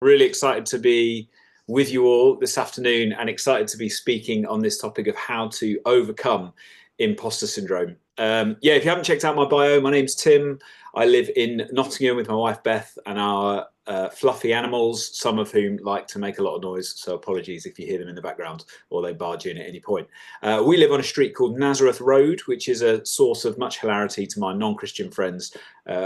Really excited to be with you all this afternoon and excited to be speaking on this topic of how to overcome imposter syndrome. Yeah, if you haven't checked out my bio, my name's Tim. I live in Nottingham with my wife Beth and our fluffy animals, some of whom like to make a lot of noise, so apologies if you hear them in the background or they barge in at any point. We live on a street called Nazareth Road, which is a source of much hilarity to my non-Christian friends,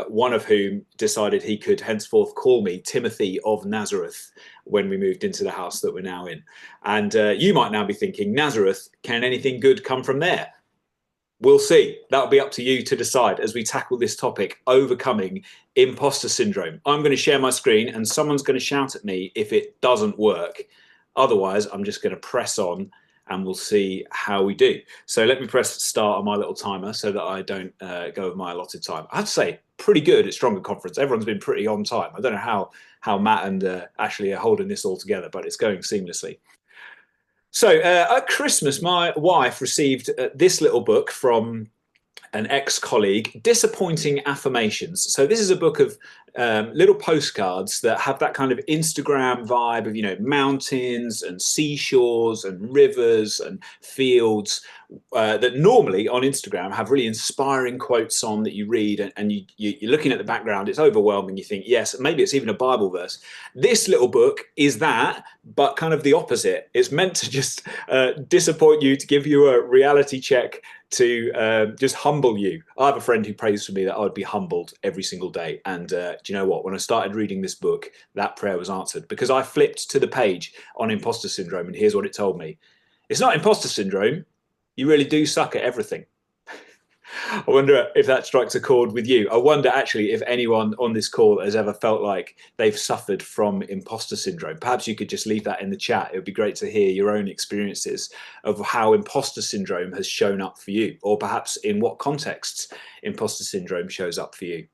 one of whom decided he could henceforth call me Timothy of Nazareth when we moved into the house that we're now in. And you might now be thinking, Nazareth, can anything good come from there? We'll see. That'll be up to you to decide as we tackle this topic, overcoming imposter syndrome. I'm going to share my screen and someone's going to shout at me if it doesn't work. Otherwise, I'm just going to press on and we'll see how we do. So let me press start on my little timer so that I don't go over my allotted time. I have to say, pretty good at Stronger Conference. Everyone's been pretty on time. I don't know how Matt and Ashley are holding this all together, but it's going seamlessly. So at Christmas, my wife received this little book from an ex-colleague, Disappointing Affirmations. So this is a book of little postcards that have that kind of Instagram vibe of, you know, mountains and seashores and rivers and fields that normally on Instagram have really inspiring quotes on that you read and you're looking at the background, it's overwhelming. You think, yes, maybe it's even a Bible verse. This little book is that, but kind of the opposite. It's meant to just disappoint you, to give you a reality check, to just humble you. I have a friend who prays for me that I would be humbled every single day. And do you know what? When I started reading this book, that prayer was answered because I flipped to the page on imposter syndrome and here's what it told me. It's not imposter syndrome. You really do suck at everything. I wonder if that strikes a chord with you. I wonder actually if anyone on this call has ever felt like they've suffered from imposter syndrome. Perhaps you could just leave that in the chat. It would be great to hear your own experiences of how imposter syndrome has shown up for you, or perhaps in what contexts imposter syndrome shows up for you.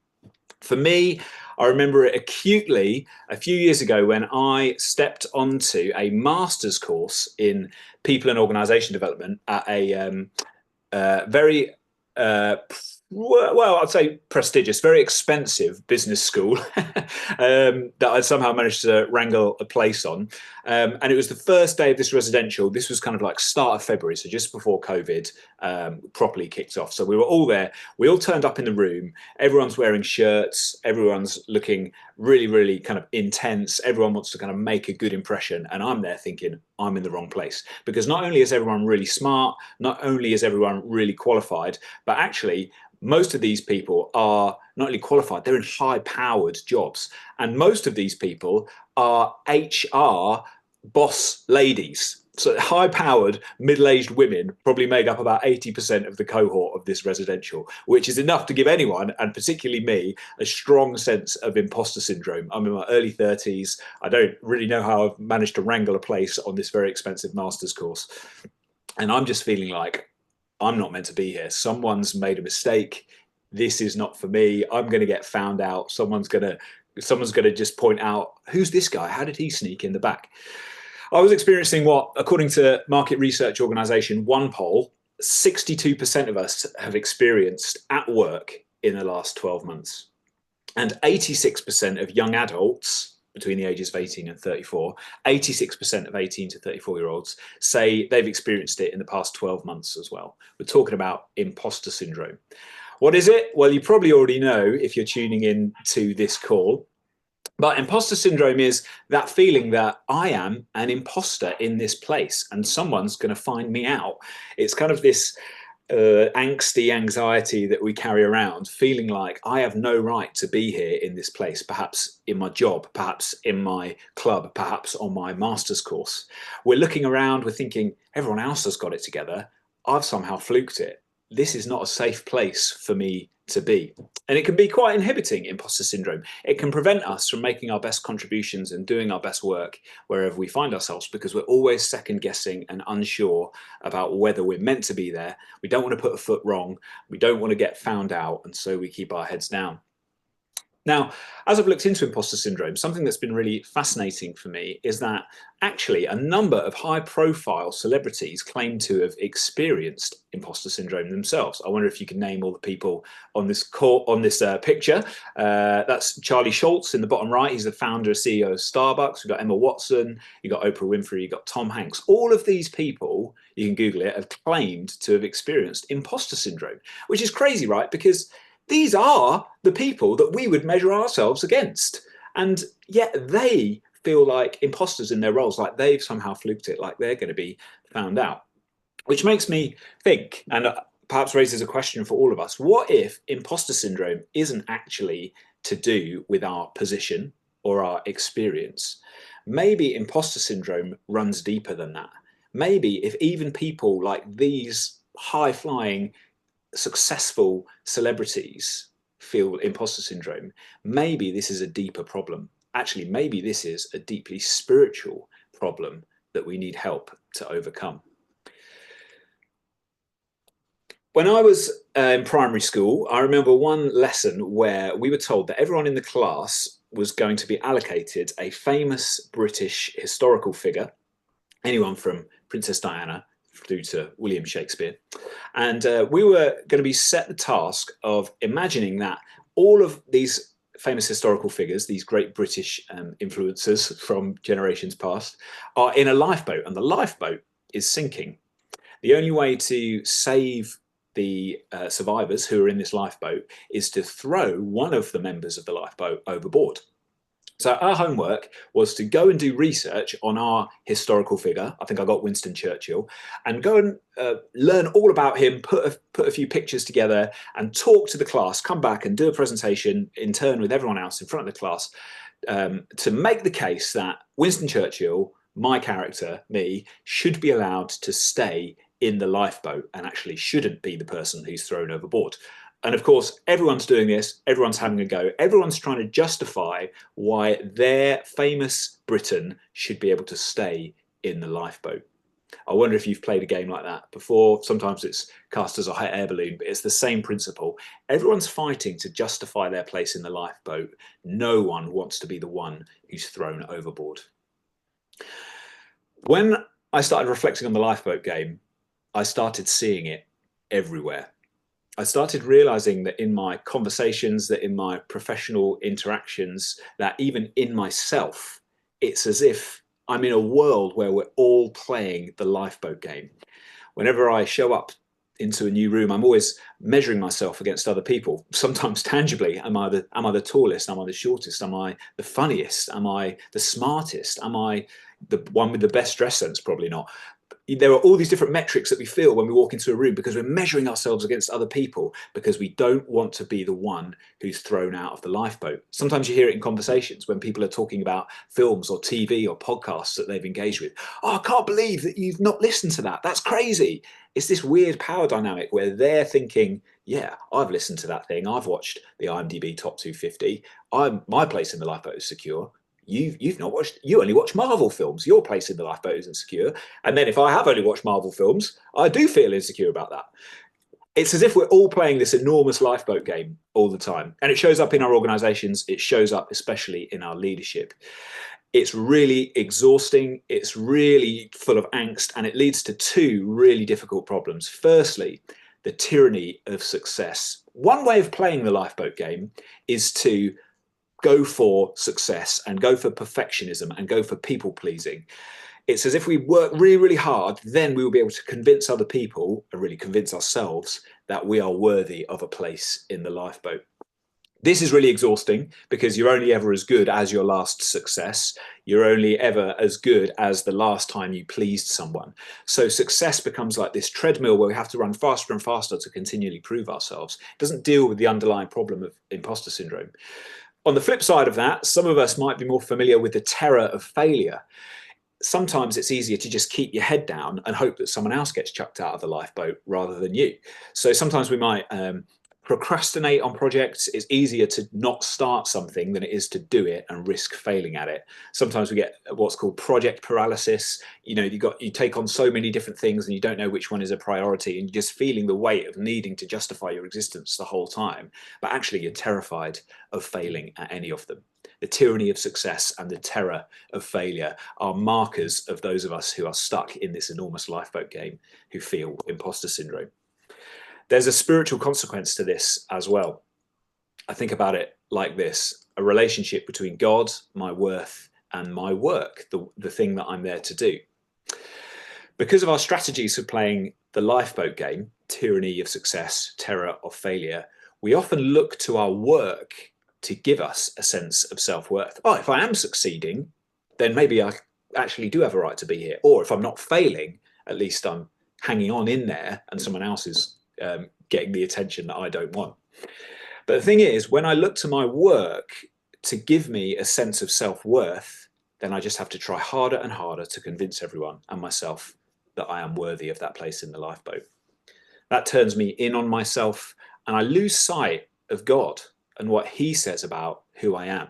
For me, I remember it acutely a few years ago when I stepped onto a master's course in people and organization development at a very well, I'd say prestigious, very expensive business school that I somehow managed to wrangle a place on. And it was the first day of this residential. This was kind of like start of February, so just before COVID properly kicked off. So we were all there. We all turned up in the room. Everyone's wearing shirts. Everyone's looking really, really kind of intense. Everyone wants to kind of make a good impression. And I'm there thinking, I'm in the wrong place. Because not only is everyone really smart, not only is everyone really qualified, but actually most of these people are not only qualified, they're in high-powered jobs. And most of these people are HR boss ladies. So high-powered, middle-aged women probably made up about 80% of the cohort of this residential, which is enough to give anyone, and particularly me, a strong sense of imposter syndrome. I'm in my early 30s. I don't really know how I've managed to wrangle a place on this very expensive master's course. And I'm just feeling like, I'm not meant to be here. Someone's made a mistake. This is not for me. I'm going to get found out. Someone's going to just point out, who's this guy? How did he sneak in the back? I was experiencing what, according to market research organization OnePoll, 62% of us have experienced at work in the last 12 months. And 86% of young adults between the ages of 18 and 34, 86% of 18 to 34-year-olds say they've experienced it in the past 12 months as well. We're talking about imposter syndrome. What is it? Well, you probably already know if you're tuning in to this call. But imposter syndrome is that feeling that I am an imposter in this place and someone's going to find me out. It's kind of this angsty anxiety that we carry around, feeling like I have no right to be here in this place, perhaps in my job, perhaps in my club, perhaps on my master's course. We're looking around, we're thinking, everyone else has got it together. I've somehow fluked it. This is not a safe place for me to be. And it can be quite inhibiting, imposter syndrome. It can prevent us from making our best contributions and doing our best work wherever we find ourselves, because we're always second guessing and unsure about whether we're meant to be there. We don't want to put a foot wrong. We don't want to get found out. And so we keep our heads down. Now, as I've looked into imposter syndrome, something that's been really fascinating for me is that actually a number of high-profile celebrities claim to have experienced imposter syndrome themselves. I wonder if you can name all the people on this picture. That's Charlie Schultz in the bottom right. He's the founder and CEO of Starbucks. We've got Emma Watson, you've got Oprah Winfrey, you've got Tom Hanks. All of these people, you can Google it, have claimed to have experienced imposter syndrome, which is crazy, right? Because these are the people that we would measure ourselves against. And yet they feel like imposters in their roles, like they've somehow fluked it, like they're going to be found out. Which makes me think, and perhaps raises a question for all of us, what if imposter syndrome isn't actually to do with our position or our experience? Maybe imposter syndrome runs deeper than that. Maybe if even people like these high-flying successful celebrities feel imposter syndrome, maybe this is a deeper problem. Actually, maybe this is a deeply spiritual problem that we need help to overcome. When I was in primary school, I remember one lesson where we were told that everyone in the class was going to be allocated a famous British historical figure, anyone from Princess Diana through to William Shakespeare. And we were going to be set the task of imagining that all of these famous historical figures, these great British influencers from generations past, are in a lifeboat, and the lifeboat is sinking. The only way to save the survivors who are in this lifeboat is to throw one of the members of the lifeboat overboard. So our homework was to go and do research on our historical figure. I think I got Winston Churchill, and go and learn all about him, put a few pictures together and talk to the class, come back and do a presentation in turn with everyone else in front of the class to make the case that Winston Churchill, my character, me, should be allowed to stay in the lifeboat and actually shouldn't be the person who's thrown overboard. And of course, everyone's doing this, everyone's having a go, everyone's trying to justify why their famous Britain should be able to stay in the lifeboat. I wonder if you've played a game like that before. Sometimes it's cast as a hot air balloon, but it's the same principle. Everyone's fighting to justify their place in the lifeboat. No one wants to be the one who's thrown overboard. When I started reflecting on the lifeboat game, I started seeing it everywhere. I started realizing that in my conversations, that in my professional interactions, that even in myself, it's as if I'm in a world where we're all playing the lifeboat game. Whenever I show up into a new room, I'm always measuring myself against other people, sometimes tangibly. Am I the tallest? Am I the shortest? Am I the funniest? Am I the smartest? Am I the one with the best dress sense? Probably not. There are all these different metrics that we feel when we walk into a room because we're measuring ourselves against other people because we don't want to be the one who's thrown out of the lifeboat. Sometimes you hear it in conversations when people are talking about films or TV or podcasts that they've engaged with. Oh, I can't believe that you've not listened to that. That's crazy. It's this weird power dynamic where they're thinking, yeah, I've listened to that thing. I've watched the IMDb top 250. My place in the lifeboat is secure. You've not watched, you only watch Marvel films. Your place in the lifeboat is insecure. And then if I have only watched Marvel films, I do feel insecure about that. It's as if we're all playing this enormous lifeboat game all the time. And it shows up in our organizations. It shows up especially in our leadership. It's really exhausting. It's really full of angst, and it leads to two really difficult problems. Firstly, the tyranny of success. One way of playing the lifeboat game is to go for success and go for perfectionism and go for people pleasing. It's as if we work really, really hard, then we will be able to convince other people and really convince ourselves that we are worthy of a place in the lifeboat. This is really exhausting because you're only ever as good as your last success. You're only ever as good as the last time you pleased someone. So success becomes like this treadmill where we have to run faster and faster to continually prove ourselves. It doesn't deal with the underlying problem of imposter syndrome. On the flip side of that, some of us might be more familiar with the terror of failure. Sometimes it's easier to just keep your head down and hope that someone else gets chucked out of the lifeboat rather than you. So sometimes we might procrastinate on projects. It's easier to not start something than it is to do it and risk failing at it. Sometimes we get what's called project paralysis. You know, you take on so many different things and you don't know which one is a priority, and you're just feeling the weight of needing to justify your existence the whole time. But actually, you're terrified of failing at any of them. The tyranny of success and the terror of failure are markers of those of us who are stuck in this enormous lifeboat game, who feel imposter syndrome. There's a spiritual consequence to this as well. I think about it like this: a relationship between God, my worth, and my work, the thing that I'm there to do. Because of our strategies for playing the lifeboat game, tyranny of success, terror of failure, we often look to our work to give us a sense of self-worth. Oh, if I am succeeding, then maybe I actually do have a right to be here. Or if I'm not failing, at least I'm hanging on in there and someone else is getting the attention that I don't want. But the thing is, when I look to my work to give me a sense of self-worth, then I just have to try harder and harder to convince everyone and myself that I am worthy of that place in the lifeboat. That turns me in on myself, and I lose sight of God and what he says about who I am.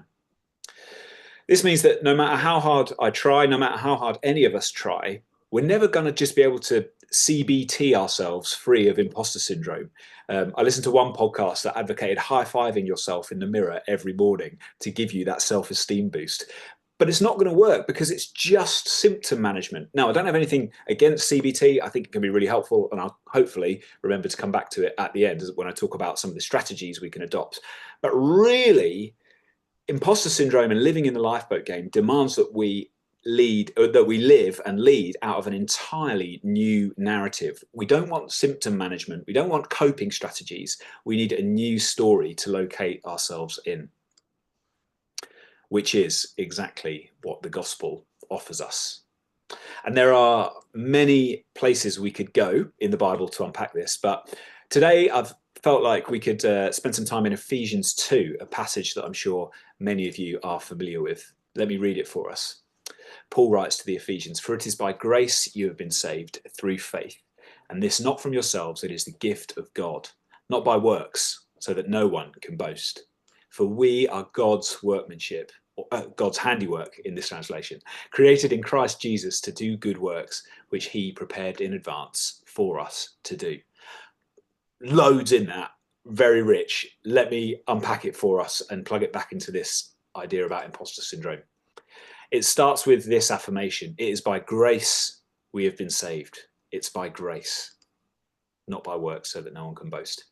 This means that no matter how hard I try, no matter how hard any of us try, we're never going to just be able to CBT ourselves free of imposter syndrome. I listened to one podcast that advocated high-fiving yourself in the mirror every morning to give you that self-esteem boost. But it's not going to work because it's just symptom management. Now, I don't have anything against CBT. I think it can be really helpful, and I'll hopefully remember to come back to it at the end when I talk about some of the strategies we can adopt. But really, imposter syndrome and living in the lifeboat game demands that we live and lead out of an entirely new narrative. We don't want symptom management. We don't want coping strategies. We need a new story to locate ourselves in, which is exactly what the gospel offers us. And there are many places we could go in the Bible to unpack this, but today I've felt like we could spend some time in Ephesians 2, a passage that I'm sure many of you are familiar with. Let me read it for us. Paul writes to the Ephesians, "For it is by grace you have been saved through faith, and this not from yourselves, it is the gift of God, not by works, so that no one can boast. For we are God's workmanship," or God's handiwork in this translation, "created in Christ Jesus to do good works, which he prepared in advance for us to do." Loads in that, very rich. Let me unpack it for us and plug it back into this idea about imposter syndrome. It starts with this affirmation: it is by grace we have been saved. It's by grace, not by works, so that no one can boast.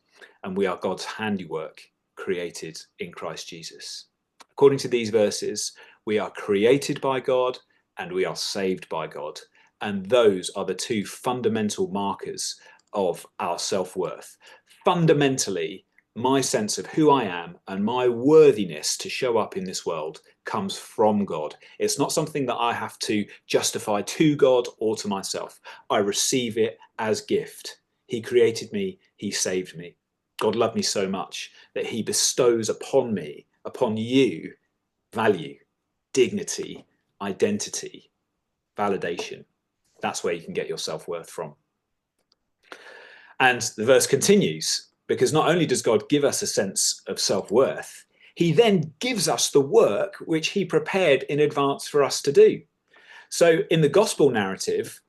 And we are God's handiwork, created in Christ Jesus. According to these verses, we are created by God and we are saved by God. And those are the two fundamental markers of our self-worth. Fundamentally, my sense of who I am and my worthiness to show up in this world comes from God. It's not something that I have to justify to God or to myself. I receive it as gift. He created me, he saved me. God loved me so much that he bestows upon me, upon you, value, dignity, identity, validation. That's where you can get your self-worth from. And the verse continues, because not only does God give us a sense of self-worth, he then gives us the work which he prepared in advance for us to do. So in the gospel narrative,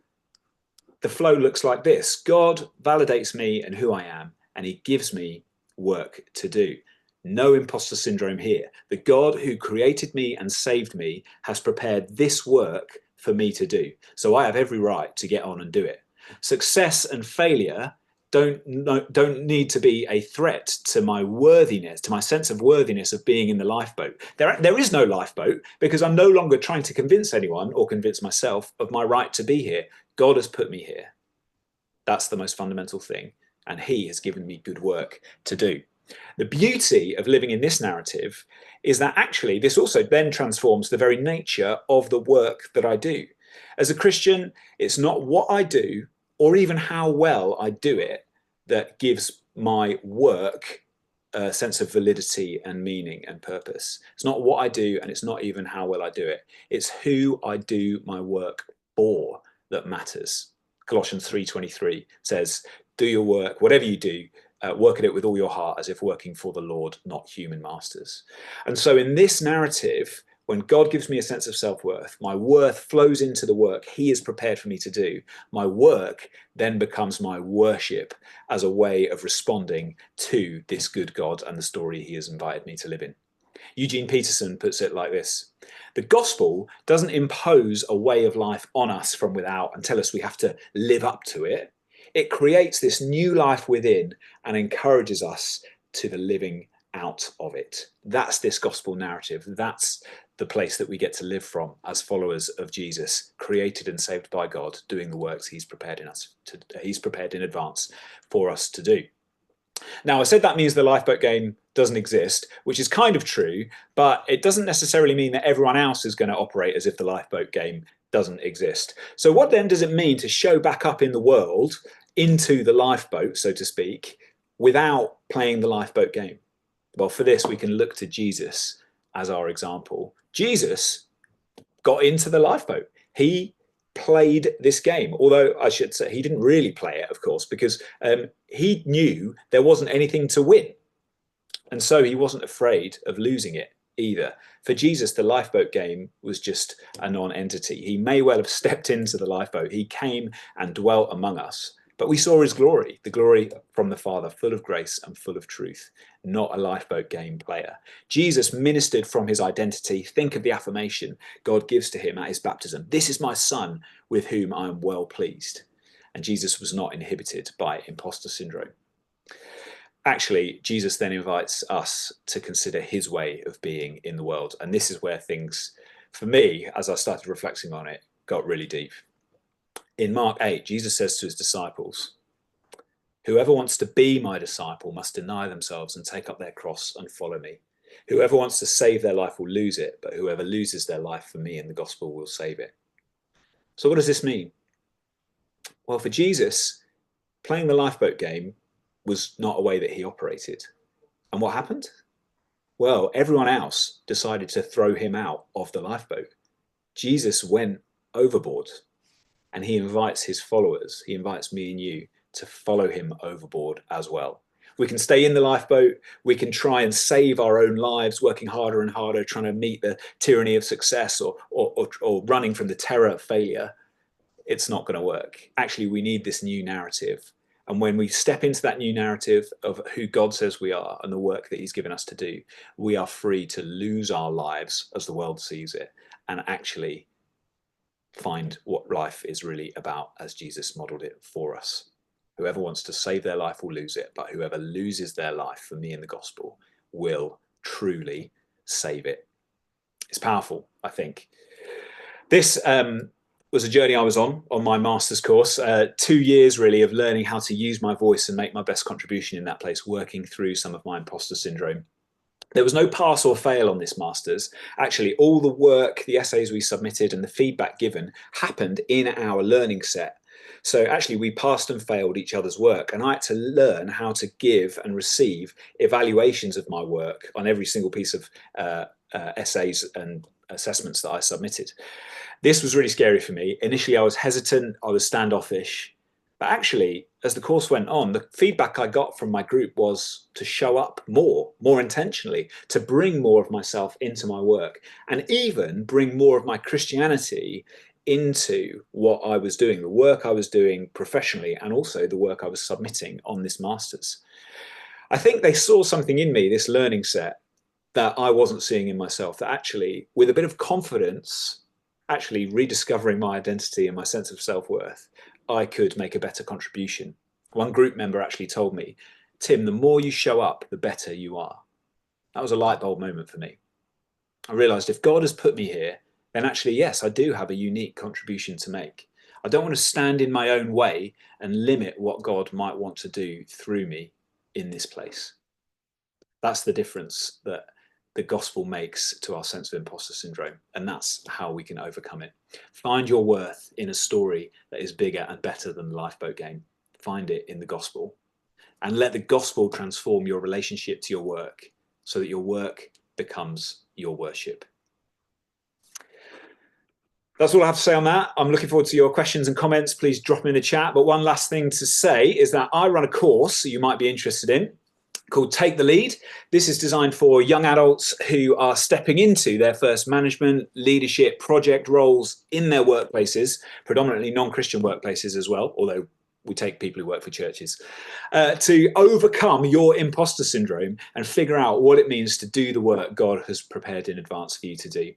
the flow looks like this: God validates me and who I am, and he gives me work to do. No imposter syndrome here. The God who created me and saved me has prepared this work for me to do. So I have every right to get on and do it. Success and failure don't need to be a threat to my worthiness, to my sense of worthiness of being in the lifeboat. There is no lifeboat because I'm no longer trying to convince anyone or convince myself of my right to be here. God has put me here. That's the most fundamental thing. And he has given me good work to do. The beauty of living in this narrative is that actually this also then transforms the very nature of the work that I do. As a Christian, it's not what I do or even how well I do it that gives my work a sense of validity and meaning and purpose. It's not what I do, and it's not even how well I do it. It's who I do my work for that matters. Colossians 3:23 says, do your work, whatever you do, work at it with all your heart as if working for the Lord, not human masters. And so in this narrative, when God gives me a sense of self-worth, my worth flows into the work he is prepared for me to do. My work then becomes my worship as a way of responding to this good God and the story he has invited me to live in. Eugene Peterson puts it like this: the gospel doesn't impose a way of life on us from without and tell us we have to live up to it. It creates this new life within and encourages us to the living out of it. That's this gospel narrative. That's the place that we get to live from as followers of Jesus, created and saved by God, doing the works he's prepared in advance for us to do. Now, I said that means the lifeboat game doesn't exist, which is kind of true, but it doesn't necessarily mean that everyone else is going to operate as if the lifeboat game doesn't exist. So what then does it mean to show back up in the world into the lifeboat, so to speak, without playing the lifeboat game? Well, for this, we can look to Jesus as our example. Jesus got into the lifeboat. He played this game, although I should say he didn't really play it, of course, because he knew there wasn't anything to win. And so he wasn't afraid of losing it either. For Jesus, the lifeboat game was just a non-entity. He may well have stepped into the lifeboat. He came and dwelt among us, but we saw his glory, the glory from the Father, full of grace and full of truth, not a lifeboat game player. Jesus ministered from his identity. Think of the affirmation God gives to him at his baptism: "This is my son with whom I am well pleased." And Jesus was not inhibited by imposter syndrome. Actually, Jesus then invites us to consider his way of being in the world. And this is where things, for me, as I started reflecting on it, got really deep. In Mark 8, Jesus says to his disciples, "Whoever wants to be my disciple must deny themselves and take up their cross and follow me. Whoever wants to save their life will lose it, but whoever loses their life for me and the gospel will save it." So what does this mean? Well, for Jesus, playing the lifeboat game was not a way that he operated. And what happened? Well, everyone else decided to throw him out of the lifeboat. Jesus went overboard, and he invites his followers, he invites me and you, to follow him overboard as well. We can stay in the lifeboat, we can try and save our own lives, working harder and harder, trying to meet the tyranny of success or running from the terror of failure. It's not going to work. Actually, we need this new narrative. And when we step into that new narrative of who God says we are and the work that he's given us to do, we are free to lose our lives as the world sees it and actually find what life is really about as Jesus modeled it for us. Whoever wants to save their life will lose it, but whoever loses their life for me in the gospel will truly save it. It's powerful, I think. This was a journey I was on my master's course, 2 years really of learning how to use my voice and make my best contribution in that place, working through some of my imposter syndrome. There was no pass or fail on this master's. Actually, all the work, the essays we submitted and the feedback given happened in our learning set. So actually we passed and failed each other's work, and I had to learn how to give and receive evaluations of my work on every single piece of essays and assessments that I submitted. This was really scary for me. Initially, I was hesitant, I was standoffish, but actually, as the course went on, the feedback I got from my group was to show up more intentionally, to bring more of myself into my work, and even bring more of my Christianity into what I was doing, the work I was doing professionally, and also the work I was submitting on this master's. I think they saw something in me, this learning set, that I wasn't seeing in myself, that actually, with a bit of confidence, actually rediscovering my identity and my sense of self-worth, I could make a better contribution. One group member actually told me, "Tim, the more you show up, the better you are." That was a light bulb moment for me. I realized if God has put me here, then actually, yes, I do have a unique contribution to make. I don't want to stand in my own way and limit what God might want to do through me in this place. That's the difference that the gospel makes to our sense of imposter syndrome, and that's how we can overcome it. Find your worth in a story that is bigger and better than the lifeboat game. Find it in the gospel, and let the gospel transform your relationship to your work so that your work becomes your worship. That's all I have to say on that. I'm looking forward to your questions and comments. Please drop them in the chat. But one last thing to say is that I run a course you might be interested in called Take the Lead. This is designed for young adults who are stepping into their first management, leadership, project roles in their workplaces, predominantly non-Christian workplaces as well, although we take people who work for churches, to overcome your imposter syndrome and figure out what it means to do the work God has prepared in advance for you to do.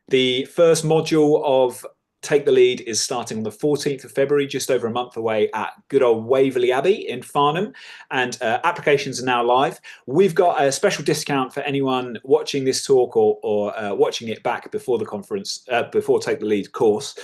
The first module of Take the Lead is starting on the 14th of February, just over a month away at good old Waverley Abbey in Farnham, and applications are now live. We've got a special discount for anyone watching this talk or watching it back before the conference, before Take the Lead course,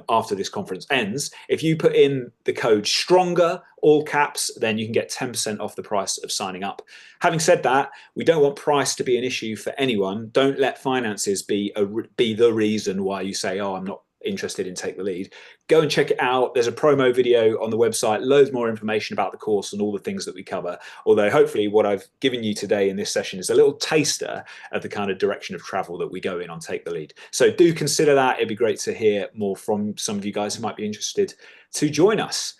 after this conference ends. If you put in the code STRONGER, all caps, then you can get 10% off the price of signing up. Having said that, we don't want price to be an issue for anyone. Don't let finances be the reason why you say, oh, I'm not interested in Take the Lead. Go and check it out. There's a promo video on the website, loads more information about the course and all the things that we cover. Although hopefully what I've given you today in this session is a little taster of the kind of direction of travel that we go in on Take the Lead. So do consider that. It'd be great to hear more from some of you guys who might be interested to join us.